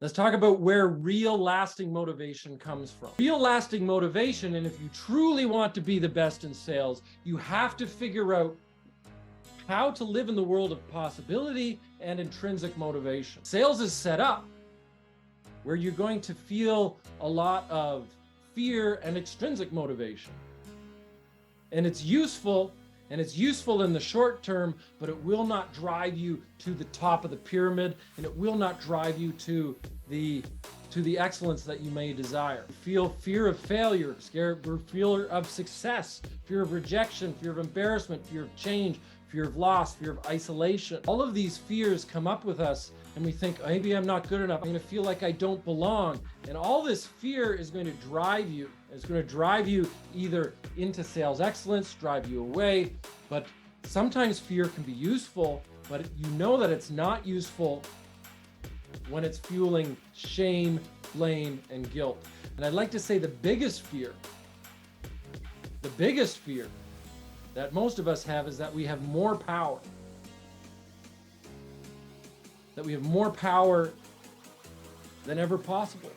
Let's talk about where real lasting motivation comes from. Real lasting motivation, and if you truly want to be the best in sales, you have to figure out how to live in the world of possibility and intrinsic motivation. Sales is set up where you're going to feel a lot of fear and extrinsic motivation. And it's useful in the short term, but it will not drive you to the top of the pyramid, and it will not drive you to the excellence that you may desire. Feel fear of failure, fear of success, fear of rejection, fear of embarrassment, fear of change, fear of loss, fear of isolation. All of these fears come up with us, and we think, maybe I'm not good enough. I'm going to feel like I don't belong. And all this fear is going to drive you. It's going to drive you either into sales excellence, drive you away. But sometimes fear can be useful, but you know that it's not useful when it's fueling shame, blame, and guilt. And I'd like to say the biggest fear that most of us have is that we have more power. That we have more power than ever possible.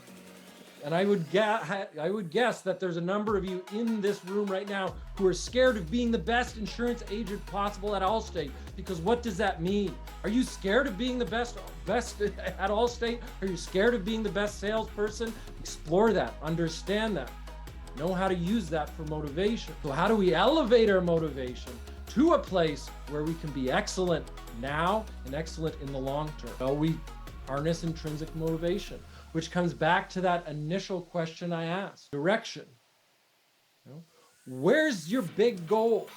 And I would guess that there's a number of you in this room right now who are scared of being the best insurance agent possible at Allstate. Because what does that mean? Are you scared of being the best at Allstate? Are you scared of being the best salesperson? Explore that, understand that, know how to use that for motivation. So how do we elevate our motivation to a place where we can be excellent now and excellent in the long term? Well, we harness intrinsic motivation, which comes back to that initial question I asked. Direction. Where's your big goal?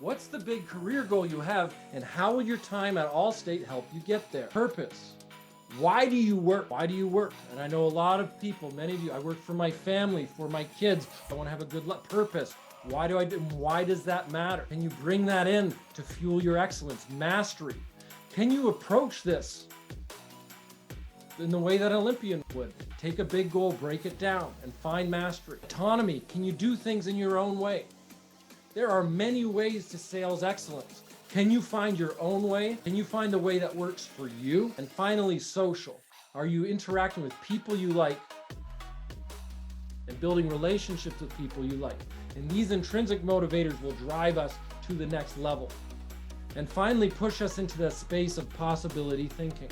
What's the big career goal you have, and how will your time at Allstate help you get there? Purpose. Why do you work? Why do you work? And I know a lot of people, many of you, I work for my family, for my kids. I want to have a good purpose. Why does that matter? Can you bring that in to fuel your excellence, mastery? Can you approach this in the way that an Olympian would? Take a big goal, break it down, and find mastery. Autonomy. Can you do things in your own way? There are many ways to sales excellence. Can you find your own way? Can you find the way that works for you? And finally, social. Are you interacting with people you like and building relationships with people you like? And these intrinsic motivators will drive us to the next level. And finally, push us into the space of possibility thinking,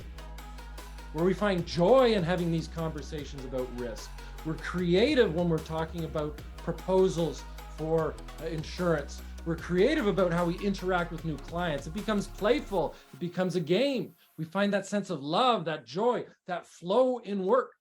where we find joy in having these conversations about risk. We're creative when we're talking about proposals for insurance. We're creative about how we interact with new clients. It becomes playful. It becomes a game. We find that sense of love, that joy, that flow in work.